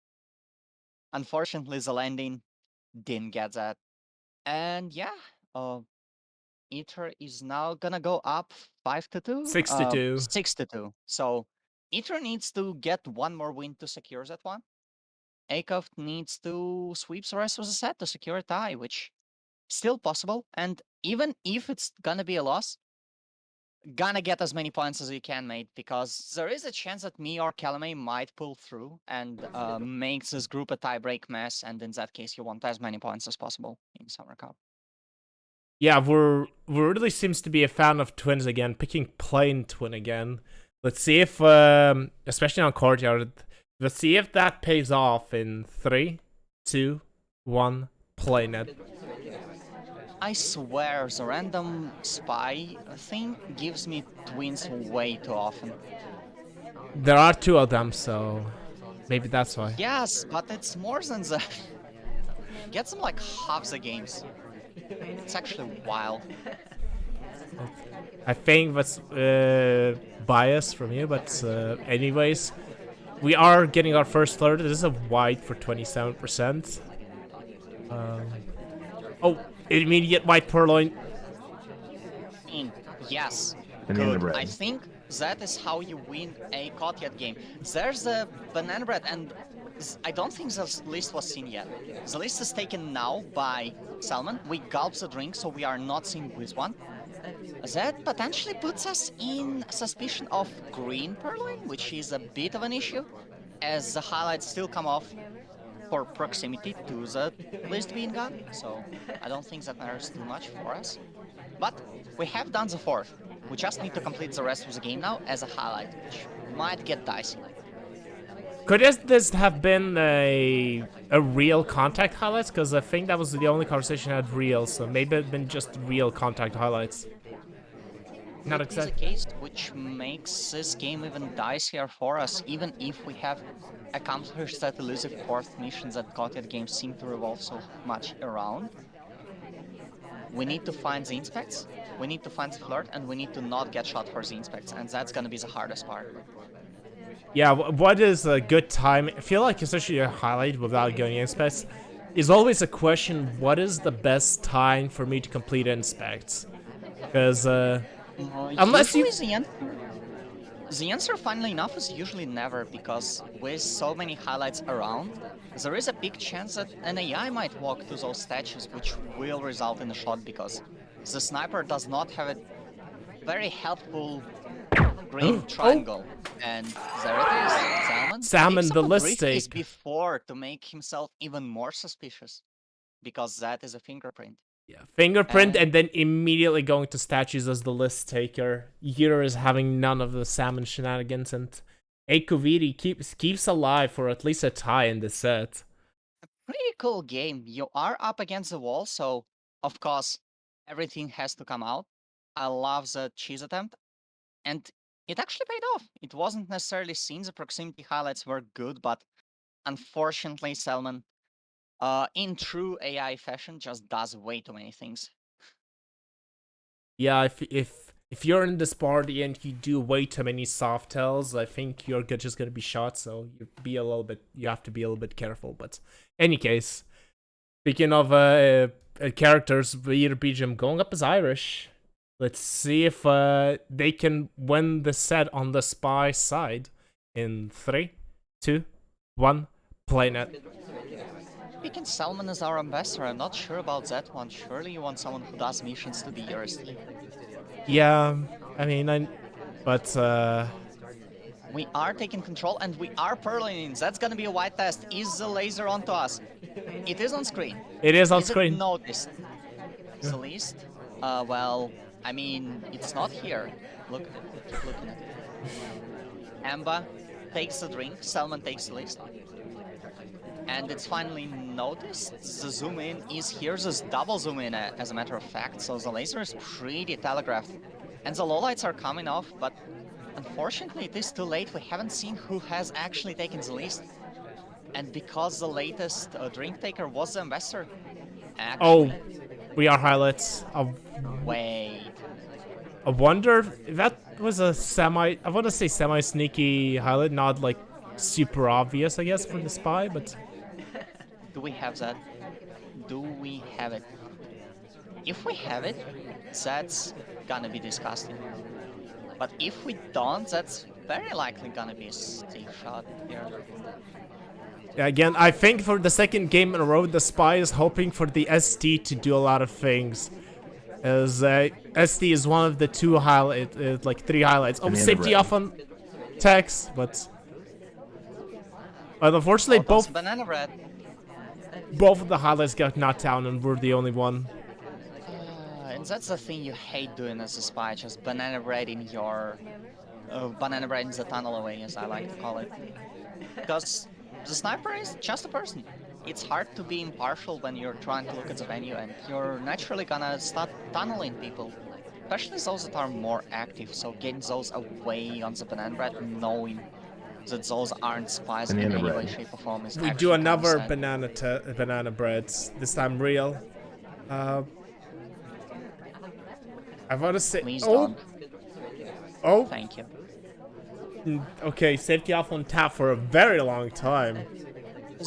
unfortunately the landing didn't get that. And yeah, Ether is now gonna go up 5-2, 62. 6-2. So Ether needs to get one more win to secure that one. AiCoVT needs to sweep the rest of the set to secure a tie, which still possible. And even if it's gonna be a loss, gonna get as many points as you can, mate, because there is a chance that me or Calumet might pull through and makes this group a tie-break mess, and in that case, you want as many points as possible in Summer Cup. Yeah, we're really seems to be a fan of Twins again, picking plain Twin again. Let's see if, especially on Courtyard, let's see if that pays off in 3, 2, 1, plain it. I swear, the random spy thing gives me Twins way too often. There are 2 of them, so maybe that's why. Yes, but it's more than that. Gets them like half the games. It's actually wild. I think that's bias from you, but anyways, we are getting our first flirt. This is a white for 27%. Oh, immediate white Purloin. Yes, Banana good. bread. I think that is how you win a Courtyard game. There's a banana bread, and I don't think the list was seen yet. The list is taken now by Salmon. We gulp the drink, so we are not seeing this one. That potentially puts us in suspicion of green Purloin, which is a bit of an issue, as the highlights still come off for proximity to the list being gone. So I don't think that matters too much for us. But we have done the fourth. We just need to complete the rest of the game now as a highlight, which might get dicey. Could this have been a real contact highlights? Because I think that was the only conversation I had real, so maybe it'd been just real contact highlights. Not Could be the exactly. case, which makes this game even dicier for us, even if we have accomplished that elusive fourth mission that Courtyard games seem to revolve so much around. We need to find the inspects, we need to find the flirt, and we need to not get shot for the inspects, and that's gonna be the hardest part. Yeah, what is a good time? I feel like especially a highlight without going inspects is always a question. What is the best time for me to complete inspects? Because unless you the answer, funnily enough, is usually never, because with so many highlights around, there is a big chance that an AI might walk to those statues, which will result in a shot, because the sniper does not have a very helpful green triangle. And there it is, Salmon. Salmon, Picks up the a list briefcase take. before to make himself even more suspicious, because that is a fingerprint. Yeah, fingerprint and then immediately going to statues as the list taker. Ytter is having none of the salmon shenanigans, and AiCoVT keeps alive for at least a tie in this set. Pretty cool game. You are up against the wall, so of course everything has to come out. I love the cheese attempt, and it actually paid off. It wasn't necessarily seen. The proximity highlights were good, but unfortunately, Selman, in true AI fashion, just does way too many things. Yeah, if you're in this party and you do way too many soft tells, I think you're just gonna be shot. So you have to be a little bit careful. But any case, speaking of characters, Ytterbijum going up as Irish. Let's see if they can win the set on the spy side in 3, 2, 1, playing it. Picking Salmon as our ambassador, I'm not sure about that one. Surely you want someone who does missions to the ERST. Yeah, I mean, but We are taking control and we are purling. That's gonna be a white test. Is the laser onto us? It is on screen. it is on Is it screen. noticed? The list? Well, I mean, it's not here. Look at it. Keep looking at it. Amba takes the drink, Salmon takes the list. And it's finally noticed. The zoom in is here, this double zoom in as a matter of fact, so the laser is pretty telegraphed. And the lowlights are coming off, but unfortunately it is too late. We haven't seen who has actually taken the list. And because the latest drink taker was the ambassador, Oh, actually, we are highlights. wait. I wonder if that was a I want to say semi-sneaky highlight, not like super obvious, I guess, for the spy, but... Do we have that? Do we have it? If we have it, that's gonna be disgusting. But if we don't, that's very likely gonna be a safe shot here. Yeah, again, I think for the second game in a row, the spy is hoping for the ST to do a lot of things. As ST is one of the two like 3 highlights. Oh, safety off on Tex, but unfortunately both Banana bread. of the highlights got knocked down, and we're the only one. And that's the thing you hate doing as a spy, just banana bread in your... banana bread in the tunnel away, as I like to call it. Because the sniper is just a person. It's hard to be impartial when you're trying to look at the venue, and you're naturally gonna start tunneling people. Especially those that are more active, so getting those away on the banana bread, knowing that those aren't spies in any way, shape, or form is We actually do another kinda sad. banana breads, this time real. I want to say... Please oh! don't. Oh! Thank you. Okay, safety off on tap for a very long time.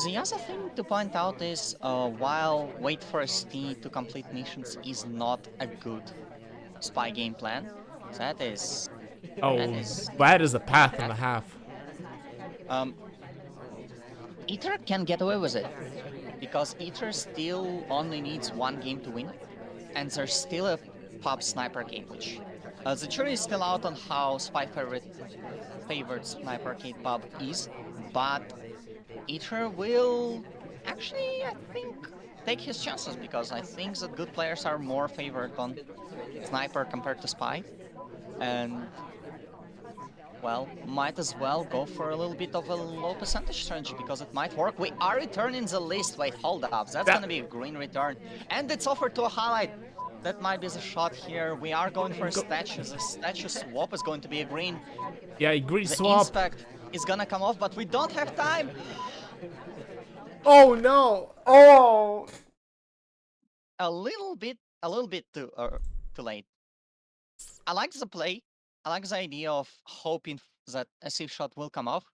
The other thing to point out is, while wait for ST to complete missions is not a good spy game plan, that is... Oh, that is a path and a half. Ytter can get away with it, because Ytter still only needs 1 game to win, and there's still a pub sniper game, which the jury is still out on how favored sniper arcade pub is, but Ytter will actually, I think, take his chances, because I think that good players are more favored on sniper compared to spy, and well, might as well go for a little bit of a low percentage strategy, because it might work. We are returning the list. Wait, hold up. That's gonna be a green return. And it's offered to a highlight. That might be the shot here. We are going for a statue. The statue swap is going to be a green. Yeah, green The swap. inspect is gonna come off, but we don't have time. Oh no! Oh! A little bit too late. I like the play. I like the idea of hoping that a safe shot will come off,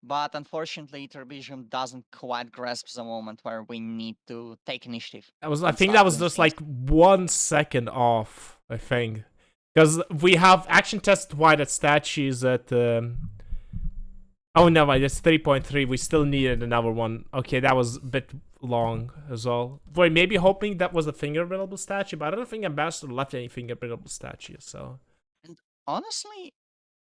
but unfortunately, Ytterbijum doesn't quite grasp the moment where we need to take initiative. I think that was just like 1 second off, I think. Because we have action test wide at statues at... oh no, it's 3.3. We still needed another one. Okay, that was a bit long as well. Boy, maybe hoping that was a finger-printable statue, but I don't think Ambassador left any finger-printable statues, so... And honestly,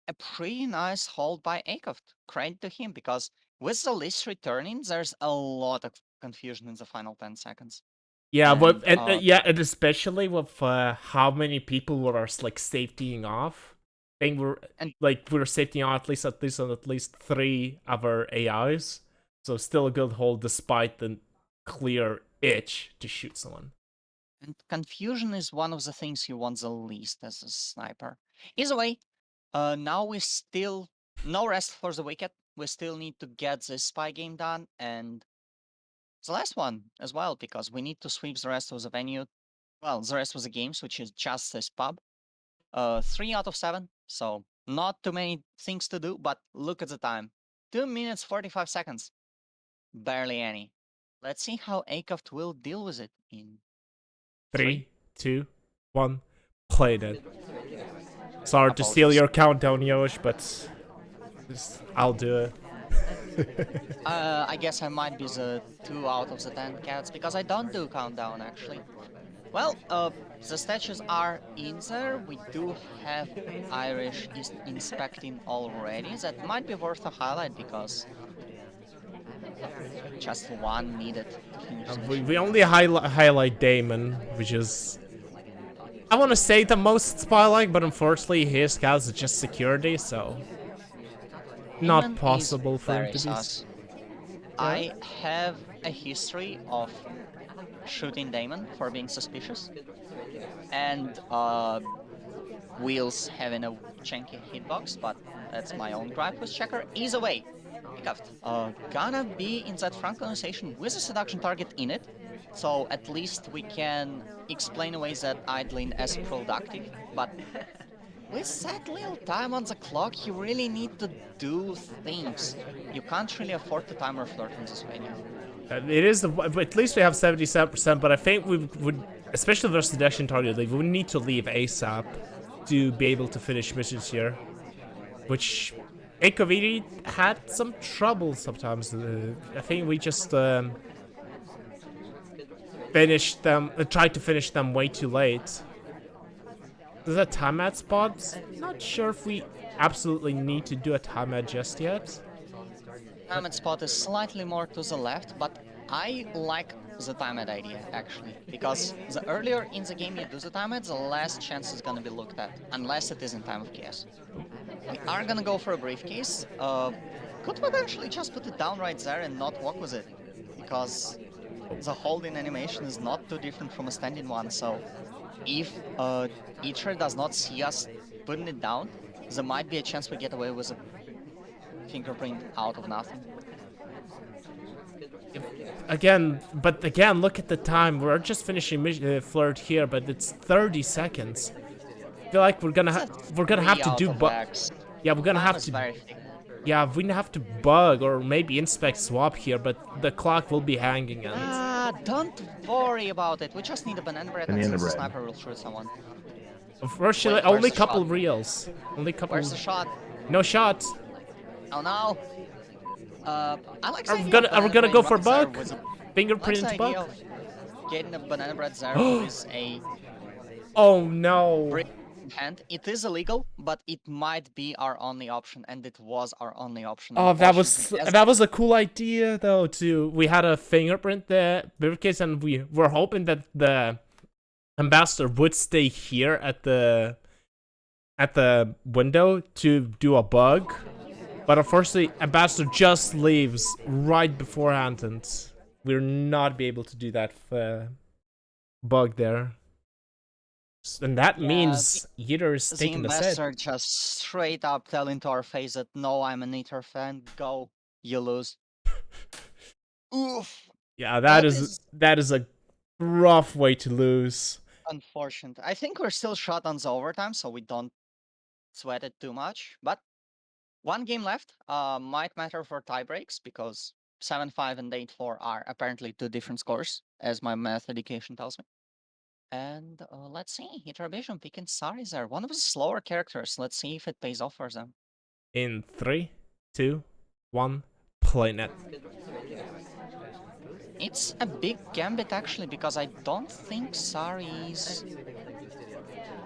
a pretty nice hold by AiCoVT. Credit to him, because with the list returning, there's a lot of confusion in the final 10 seconds. Yeah, and especially with how many people were like safetying off. I think we're safetying off at least 3 other AIs. So still a good hold despite the clear itch to shoot someone. And confusion is one of the things you want the least as a sniper. Either way, now we still no rest for the wicket. We still need to get this spy game done, and the last one as well, because we need to sweep the rest of the venue. Well, the rest of the games, which is just this pub. 3 out of 7, so not too many things to do, but look at the time. 2 minutes 45 seconds. Barely any. Let's see how AiCoVT will deal with it in 3, 2, 1, played it. Sorry to steal your countdown, Yosh, but I'll do it. I guess I might be the 2 out of the 10 cats because I don't do countdown actually. Well, the statues are in there. We do have Irish is inspecting already. That might be worth a highlight because just one needed to finish the we, mission. we only highlight Damon, which is, I want to say, the most spy-like, but unfortunately his scouts are just security, so not Demon is possible for him very to be. sus. I have a history of shooting Damon for being suspicious, and Wheels having a chunky hitbox, but that's my own gripe with Checker. Either way, gonna be in that front conversation with a seduction target in it, so at least we can explain away that idling as productive, but with that little time on the clock, you really need to do things. You can't really afford to timer flirt in this venue. It is, at least we have 77%, but I think we would, especially versus the seduction target, we would need to leave ASAP to be able to finish missions here. Which AiCoVT had some trouble sometimes. I think we just finished them, tried to finish them way too late. There's a time ad spot. Not sure if we absolutely need to do a time ad just yet. Timed spot is slightly more to the left, but I like the timed idea actually, because the earlier in the game you do the timed, the less chance is gonna be looked at, unless it is in time of chaos. We are gonna go for a briefcase. Could potentially just put it down right there and not walk with it, because the holding animation is not too different from a standing one. So if Itcher does not see us putting it down, there might be a chance we get away with a fingerprint out of nothing. Again, look at the time. We're just finishing flirt here, but it's 30 seconds. I feel like we're gonna have to do yeah, we're gonna have to. Yeah, we have to bug or maybe inspect swap here, but the clock will be hanging and. Don't worry about it. We just need a banana bread and the sniper will shoot someone. Unfortunately, only couple reels. Only couple. Where's the shot? No shot. Oh no. I like Are we gonna go for bug? Fingerprint bug? Getting a banana bread there is a. Oh no. Hand. It is illegal, but it might be our only option, and it was our only option. Oh, that was a cool idea though. We had a fingerprint there, briefcase, and we were hoping that the ambassador would stay here at the window to do a bug, but unfortunately, ambassador just leaves right beforehand, and we're not be able to do that bug there. And that means Yitter is taking the set. The just straight up telling to our face that no, I'm an Ytter fan. Go, you lose. Oof. Yeah, that is a rough way to lose. Unfortunate. I think we're still shot on the overtime, so we don't sweat it too much. But one game left. Might matter for tie breaks because 7-5 and 8-4 are apparently two different scores, as my math education tells me. And let's see, Ytterbijum picking Sari there. One of the slower characters. Let's see if it pays off for them. In 3, 2, 1, play net. It's a big gambit actually, because I don't think Sari is...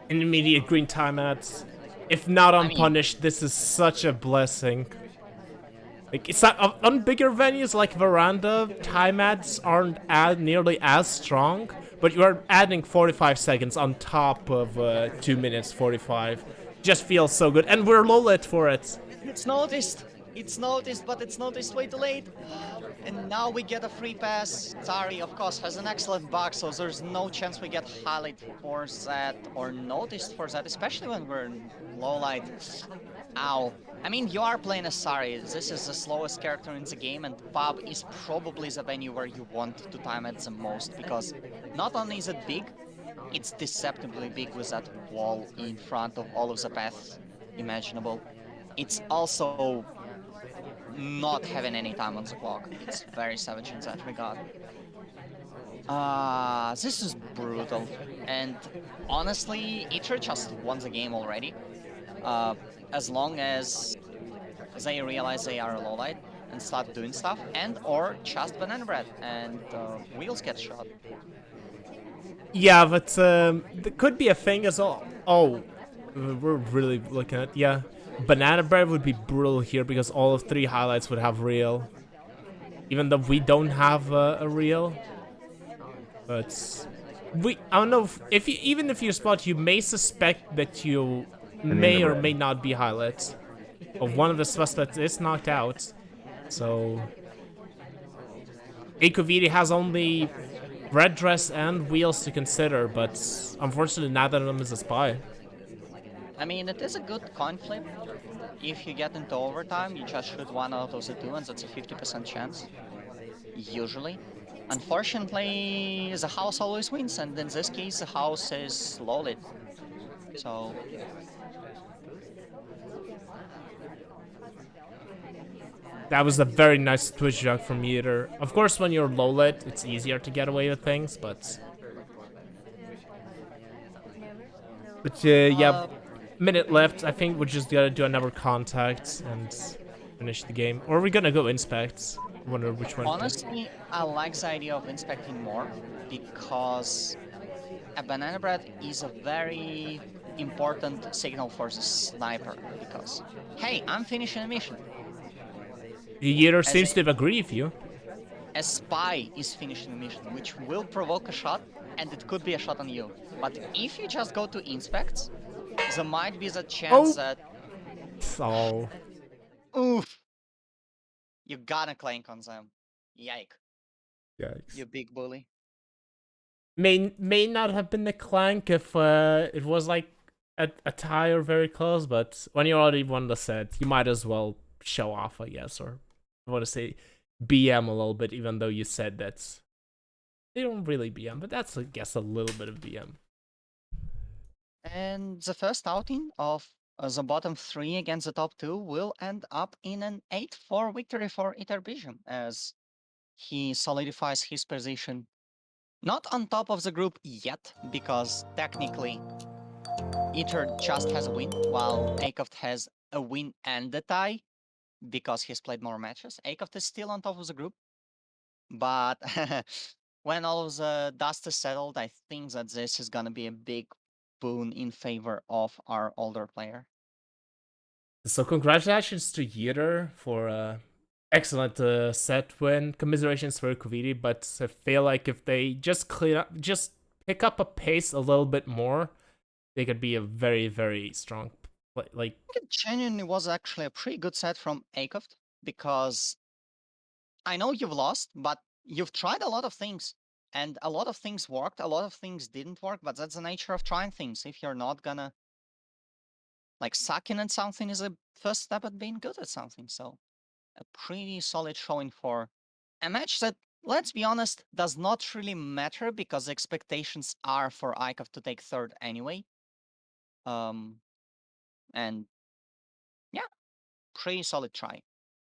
An immediate green timeout. If not unpunished, this is such a blessing. Like, it's not, on bigger venues like Veranda, timeouts aren't nearly as strong. But you are adding 45 seconds on top of 2 minutes 45. Just feels so good. And we're low lit for it. It's noticed, but it's noticed way too late. And now we get a free pass. Sari, of course, has an excellent bug, so there's no chance we get highlight for that or noticed for that, especially when we're in low light. Ow. I mean, you are playing as Sari. This is the slowest character in the game, and pub is probably the venue where you want to time it the most, because not only is it big, it's deceptively big with that wall in front of all of the paths imaginable. It's also not having any time on the clock. It's very savage in that regard. This is brutal, and honestly, Ytter just won the game already. As long as they realize they are a lowlight and start doing stuff, and or just banana bread and wheels get shot. Yeah, but there could be a thing as well. Oh, we're really looking at, yeah. Banana bread would be brutal here because all of 3 highlights would have real. Even though we don't have a real. But I don't know if you, even if you spot, you may suspect that you Banana may or bread. may not be highlight. Of one of the suspects is knocked out. So AiCoVT has only red dress and wheels to consider, but unfortunately neither of them is a spy. I mean, it is a good coin flip. If you get into overtime, you just shoot one out of the 2, and that's a 50% chance. Usually. Unfortunately, the house always wins, and in this case, the house is low lit. So, That was a very nice twitch jug from Ytter. Of course, when you're low lit, it's easier to get away with things, but yeah, uh, minute left. I think we're just gonna do another contact and finish the game. Or are we gonna go inspect? I wonder which one. honestly, I like the idea of inspecting more because a banana bread is a very important signal for the sniper. Because, hey, I'm finishing a mission. Ytter As seems to have agreed with you. a spy is finishing a mission, which will provoke a shot, and it could be a shot on you. But if you just go to inspects, there might be the chance Oh, that, oh, oof, you gotta clank on them. Yike, yikes. you big bully. May not have been the clank if it was like a tie or very close, but when you already won the set, you might as well show off, I guess, or I want to say BM a little bit, even though you said that they don't really BM, but that's, I guess, a little bit of BM. And the first outing of the bottom 3 against the top 2 will end up in an 8-4 victory for Ytterbijum, as he solidifies his position not on top of the group yet, because technically Ytter just has a win, while AiCoVT has a win and a tie, because he's played more matches. AiCoVT is still on top of the group, but when all of the dust is settled, I think that this is gonna be a big boon in favor of our older player. So congratulations to Ytter for excellent set win. Commiserations for AiCoVT, but I feel like if they just just pick up a pace a little bit more, they could be a very, very strong like I think it genuinely was actually a pretty good set from AiCoVT, because I know you've lost, but you've tried a lot of things. And a lot of things worked, a lot of things didn't work, but that's the nature of trying things. If you're not gonna like sucking at something is a first step at being good at something. So a pretty solid showing for a match that, let's be honest, does not really matter because the expectations are for AiCoVT to take third anyway. And yeah, pretty solid try.